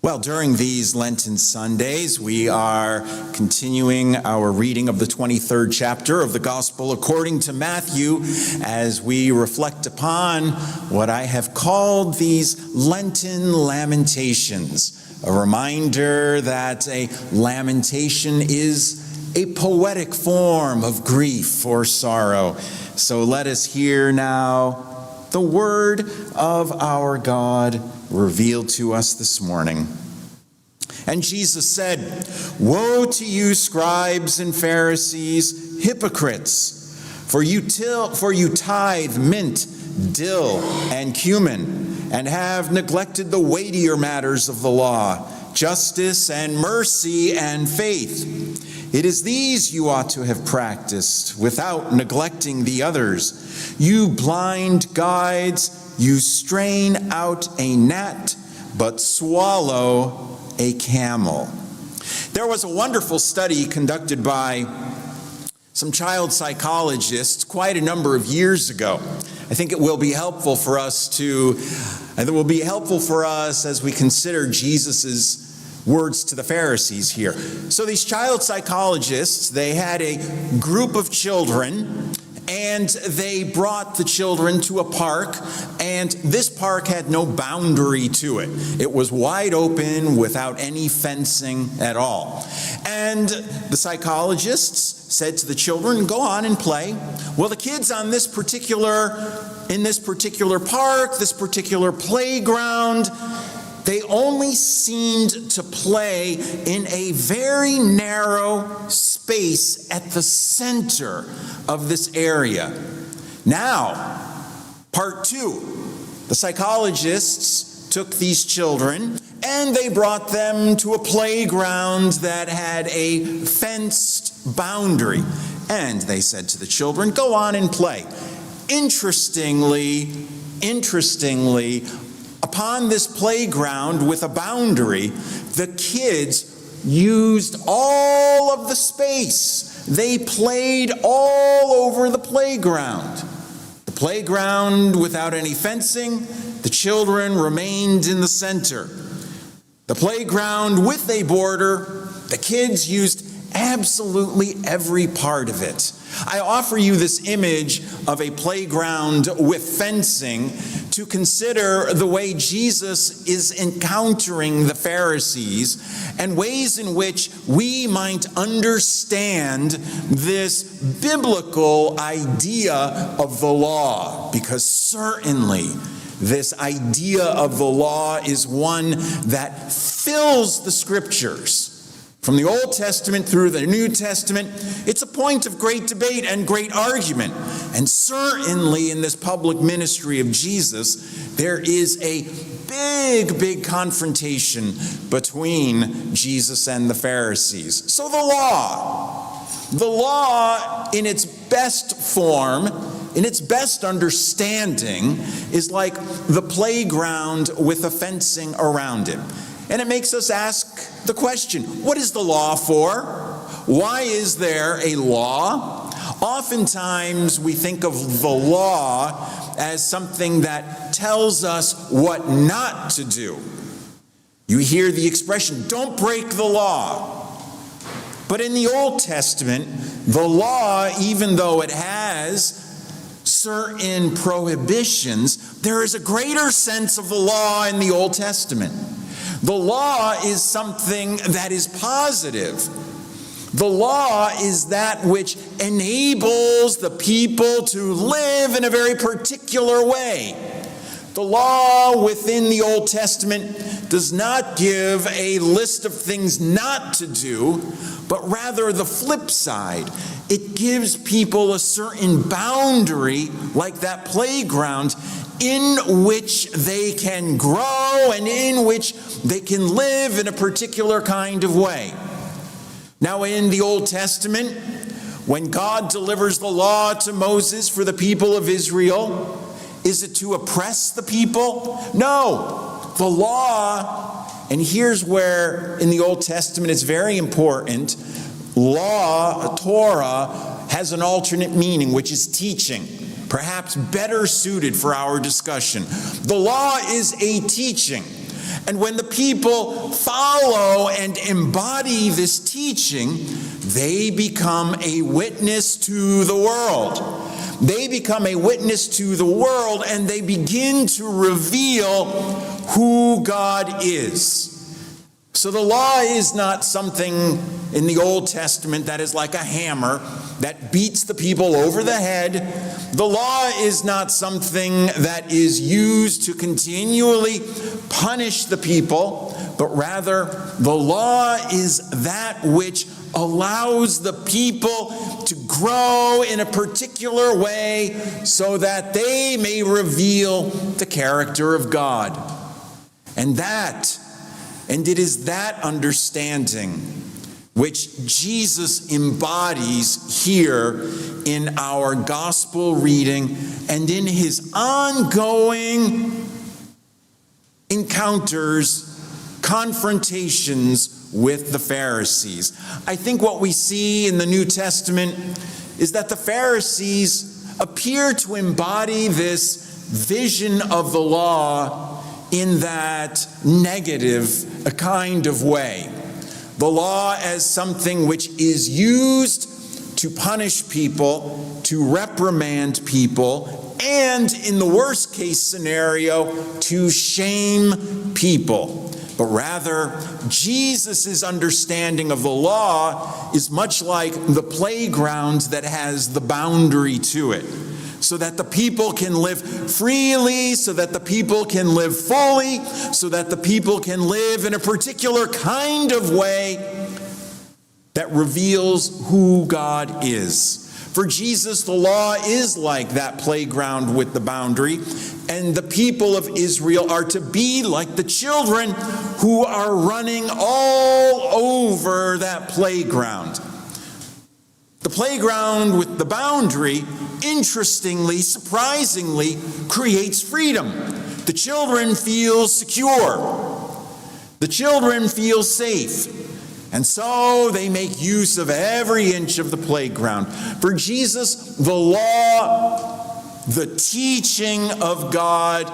Well, during these Lenten Sundays, we are continuing our reading of the 23rd chapter of the Gospel according to Matthew as we reflect upon what I have called these Lenten Lamentations, a reminder that a lamentation is a poetic form of grief or sorrow. So let us hear now the word of our God revealed to us this morning. And Jesus said, "Woe to you, scribes and Pharisees, hypocrites, for you tithe mint, dill, and cumin, and have neglected the weightier matters of the law, justice and mercy and faith. It is these you ought to have practiced without neglecting the others. You blind guides, you strain out a gnat, but swallow a camel." There was a wonderful study conducted by some child psychologists quite a number of years ago. I think it will be helpful for us as we consider Jesus's words to the Pharisees here. So these child psychologists, they had a group of children, and they brought the children to a park, and this park had no boundary to it. It was wide open without any fencing at all. And the psychologists said to the children, "Go on and play." Well, the kids in this particular park, this particular playground, they only seemed to play in a very narrow space at the center of this area. Now, part two, the psychologists took these children and they brought them to a playground that had a fenced boundary. And they said to the children, "Go on and play." Interestingly, upon this playground with a boundary, the kids used all of the space. They played all over the playground. The playground without any fencing, the children remained in the center. The playground with a border, the kids used absolutely every part of it. I offer you this image of a playground with fencing to consider the way Jesus is encountering the Pharisees and ways in which we might understand this biblical idea of the law, because certainly this idea of the law is one that fills the scriptures. From the Old Testament through the New Testament, it's a point of great debate and great argument. And certainly in this public ministry of Jesus, there is a big confrontation between Jesus and the Pharisees. So the law in its best form, in its best understanding, is like the playground with a fencing around it. And it makes us ask the question, what is the law for? Why is there a law? Oftentimes we think of the law as something that tells us what not to do. You hear the expression, "Don't break the law." But in the Old Testament, the law, even though it has certain prohibitions, there is a greater sense of the law in the Old Testament. The law is something that is positive. The law is that which enables the people to live in a very particular way. The law within the Old Testament does not give a list of things not to do, but rather the flip side. It gives people a certain boundary, like that playground, in which they can grow and in which they can live in a particular kind of way. Now, in the Old Testament, when God delivers the law to Moses for the people of Israel, is it to oppress the people? No. The law, and here's where in the Old Testament it's very important, law, Torah, has an alternate meaning, which is teaching. Perhaps better suited for our discussion. The law is a teaching. And when the people follow and embody this teaching, they become a witness to the world. They become a witness to the world, and they begin to reveal who God is. So the law is not something in the Old Testament that is like a hammer that beats the people over the head. The law is not something that is used to continually punish the people, but rather the law is that which allows the people to grow in a particular way so that they may reveal the character of God. And it is that understanding which Jesus embodies here in our gospel reading and in his ongoing encounters, confrontations with the Pharisees. I think what we see in the New Testament is that the Pharisees appear to embody this vision of the law in that negative kind of way. The law as something which is used to punish people, to reprimand people, and in the worst case scenario, to shame people. But rather, Jesus' understanding of the law is much like the playground that has the boundary to it, so that the people can live freely, so that the people can live fully, so that the people can live in a particular kind of way that reveals who God is. For Jesus, the law is like that playground with the boundary, and the people of Israel are to be like the children who are running all over that playground. The playground with the boundary, interestingly, surprisingly, creates freedom. The children feel secure. The children feel safe. And so they make use of every inch of the playground. For Jesus, the law, the teaching of God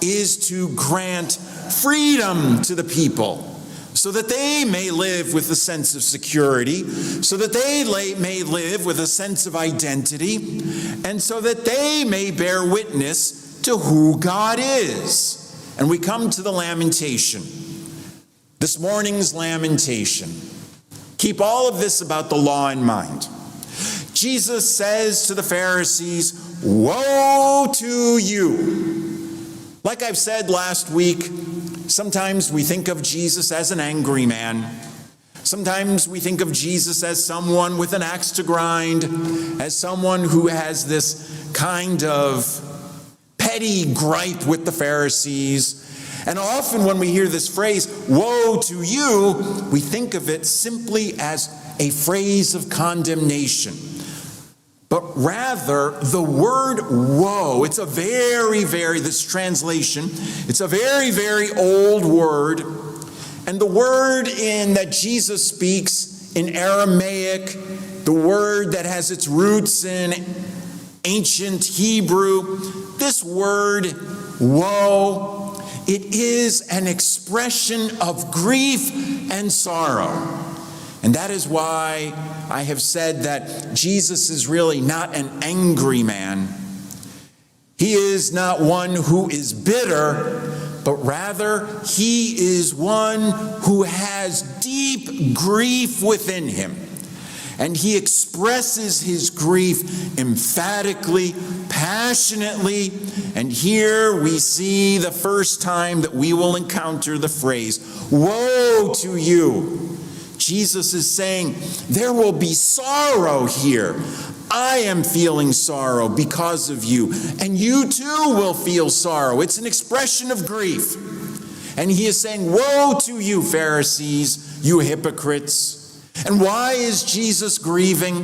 is to grant freedom to the people, so that they may live with a sense of security, so that they may live with a sense of identity, and so that they may bear witness to who God is. And we come to the lamentation. This morning's lamentation. Keep all of this about the law in mind. Jesus says to the Pharisees, "Woe to you." Like I've said last week, sometimes we think of Jesus as an angry man. Sometimes we think of Jesus as someone with an axe to grind, as someone who has this kind of petty gripe with the Pharisees. And often when we hear this phrase, "woe to you," we think of it simply as a phrase of condemnation. But rather, the word woe, it's a this translation, it's a very, very old word. And the word that Jesus speaks in Aramaic, the word that has its roots in ancient Hebrew, this word, woe, it is an expression of grief and sorrow. And that is why I have said that Jesus is really not an angry man. He is not one who is bitter, but rather he is one who has deep grief within him. And he expresses his grief emphatically, passionately. And here we see the first time that we will encounter the phrase, "Woe to you." Jesus is saying, there will be sorrow here. I am feeling sorrow because of you. And you too will feel sorrow. It's an expression of grief. And he is saying, "Woe to you, Pharisees, you hypocrites." And why is Jesus grieving?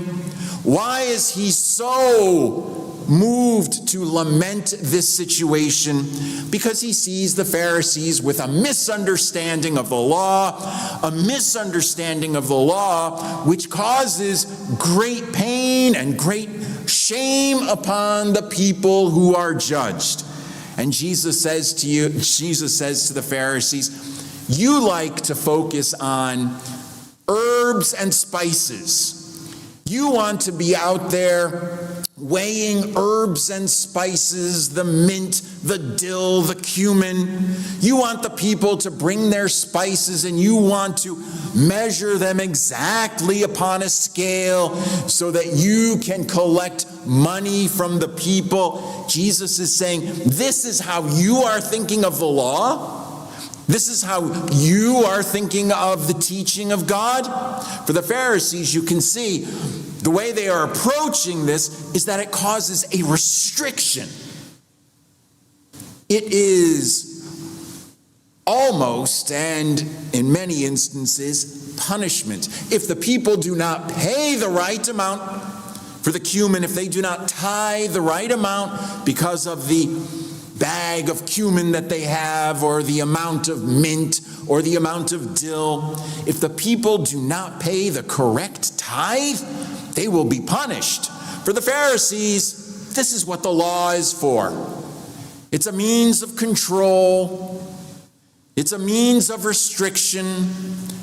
Why is he so moved to lament this situation? Because he sees the Pharisees with a misunderstanding of the law, which causes great pain and great shame upon the people who are judged. And Jesus says to the Pharisees, you like to focus on herbs and spices. You want to be out there weighing herbs and spices, the mint, the dill, the cumin. You want the people to bring their spices and you want to measure them exactly upon a scale so that you can collect money from the people. Jesus is saying, this is how you are thinking of the law? This is how you are thinking of the teaching of God? For the Pharisees, you can see the way they are approaching this is that it causes a restriction. It is almost, and in many instances, punishment. If the people do not pay the right amount for the cumin, if they do not tithe the right amount because of the bag of cumin that they have, or the amount of mint, or the amount of dill, if the people do not pay the correct tithe, they will be punished. For the Pharisees, this is what the law is for. It's a means of control. It's a means of restriction.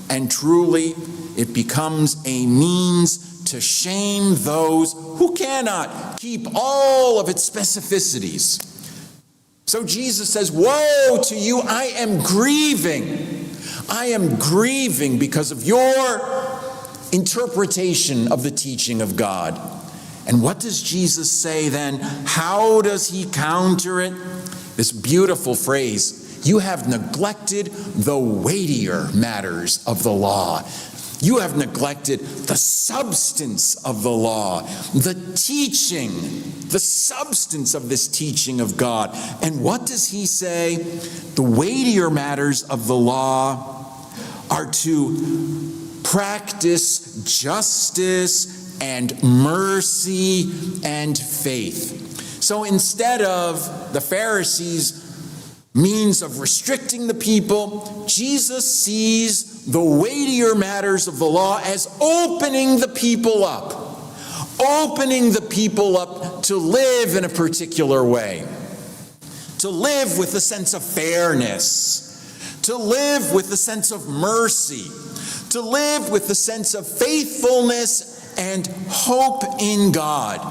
And truly, it becomes a means to shame those who cannot keep all of its specificities. So Jesus says, woe to you, I am grieving. I am grieving because of your interpretation of the teaching of God. And what does Jesus say then? How does he counter it? This beautiful phrase, you have neglected the weightier matters of the law. You have neglected the substance of the law, the teaching, the substance of this teaching of God. And what does he say? The weightier matters of the law are to practice justice and mercy and faith. So instead of the Pharisees' means of restricting the people, Jesus sees the weightier matters of the law as opening the people up to live in a particular way, to live with a sense of fairness, to live with a sense of mercy, to live with a sense of faithfulness and hope in God.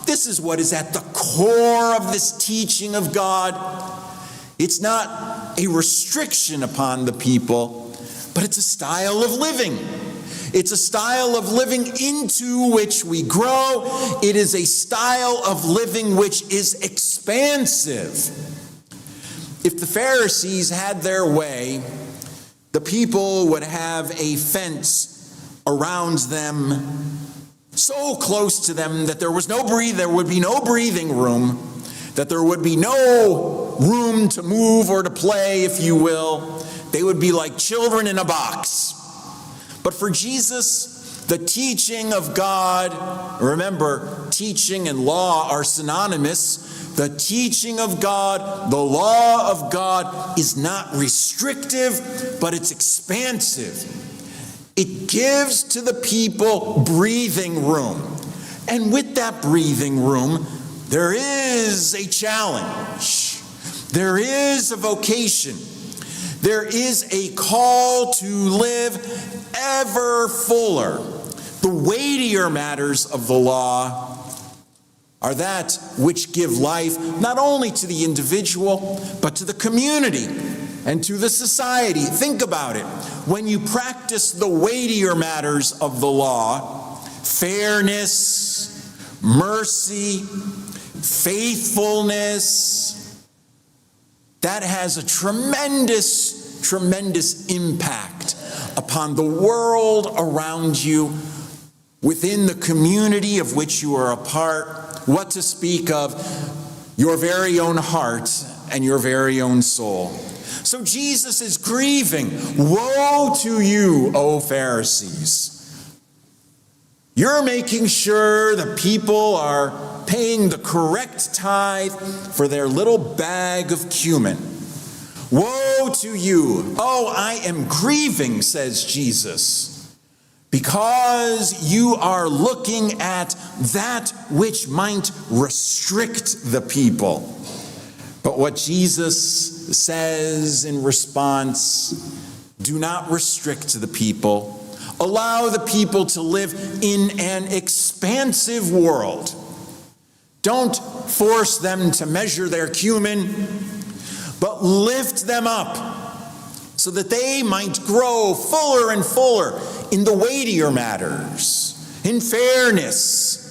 This is what is at the core of this teaching of God. It's not a restriction upon the people, but it's a style of living. It's a style of living into which we grow. It is a style of living which is expansive. If the Pharisees had their way, the people would have a fence around them so close to them that there would be no breathing room, that there would be no room to move or to play, if you will. They would be like children in a box. But for Jesus, the teaching of God, remember, teaching and law are synonymous. The teaching of God, the law of God is not restrictive, but it's expansive. It gives to the people breathing room. And with that breathing room, there is a challenge. There is a vocation. There is a call to live ever fuller. The weightier matters of the law are that which give life not only to the individual, but to the community and to the society. Think about it. When you practice the weightier matters of the law, fairness, mercy, faithfulness, that has a tremendous, tremendous impact upon the world around you, within the community of which you are a part, what to speak of your very own heart and your very own soul. So Jesus is grieving. Woe to you, O Pharisees. You're making sure the people are paying the correct tithe for their little bag of cumin. Woe to you. Oh, I am grieving, says Jesus, because you are looking at that which might restrict the people But what Jesus says in response, do not restrict the people. Allow the people to live in an expansive world. Don't force them to measure their cumin, but lift them up so that they might grow fuller and fuller in the weightier matters, in fairness,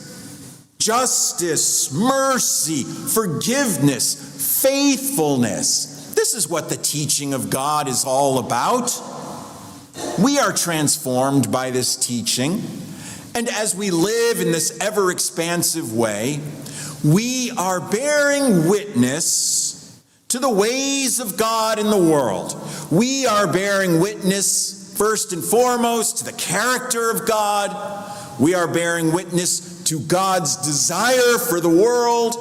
justice, mercy, forgiveness, faithfulness. This is what the teaching of God is all about. We are transformed by this teaching, and as we live in this ever-expansive way, we are bearing witness to the ways of God in the world. We are bearing witness, first and foremost, to the character of God. We are bearing witness to God's desire for the world.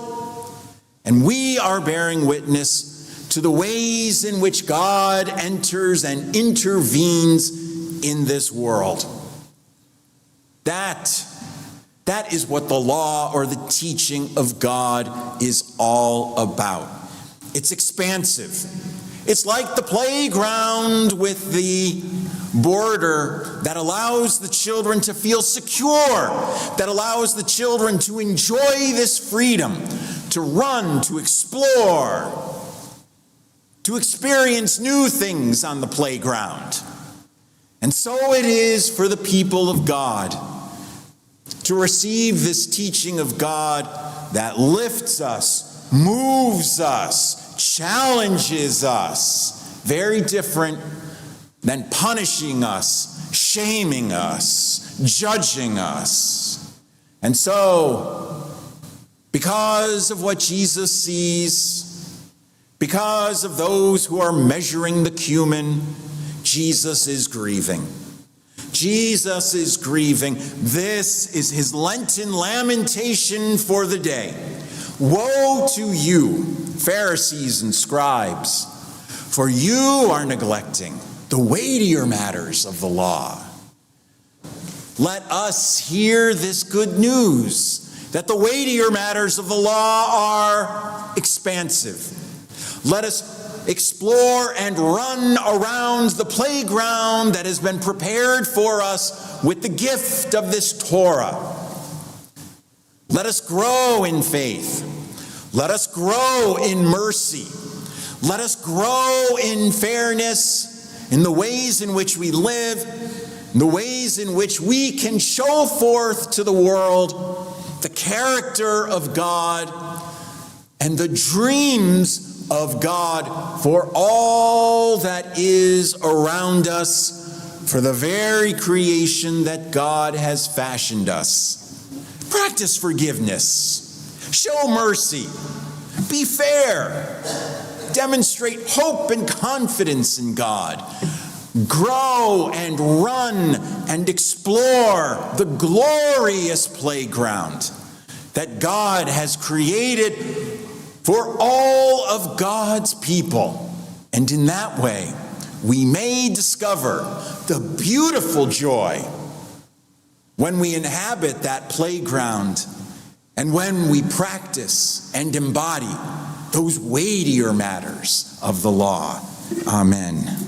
And we are bearing witness to the ways in which God enters and intervenes in this world. That is what the law or the teaching of God is all about. It's expansive. It's like the playground with the border that allows the children to feel secure, that allows the children to enjoy this freedom, to run, to explore, to experience new things on the playground. And so it is for the people of God to receive this teaching of God that lifts us, moves us, challenges us, very different than punishing us, shaming us, judging us. And so, because of what Jesus sees, because of those who are measuring the cumin, Jesus is grieving. Jesus is grieving. This is his Lenten lamentation for the day. Woe to you, Pharisees and scribes, for you are neglecting the weightier matters of the law. Let us hear this good news, that the weightier matters of the law are expansive. Let us explore and run around the playground that has been prepared for us with the gift of this Torah. Let us grow in faith. Let us grow in mercy. Let us grow in fairness, in the ways in which we live, in the ways in which we can show forth to the world the character of God and the dreams of God for all that is around us, for the very creation that God has fashioned us. Practice forgiveness. Show mercy. Be fair. Demonstrate hope and confidence in God. Grow and run and explore the glorious playground that God has created for all of God's people. And in that way, we may discover the beautiful joy when we inhabit that playground and when we practice and embody those weightier matters of the law. Amen.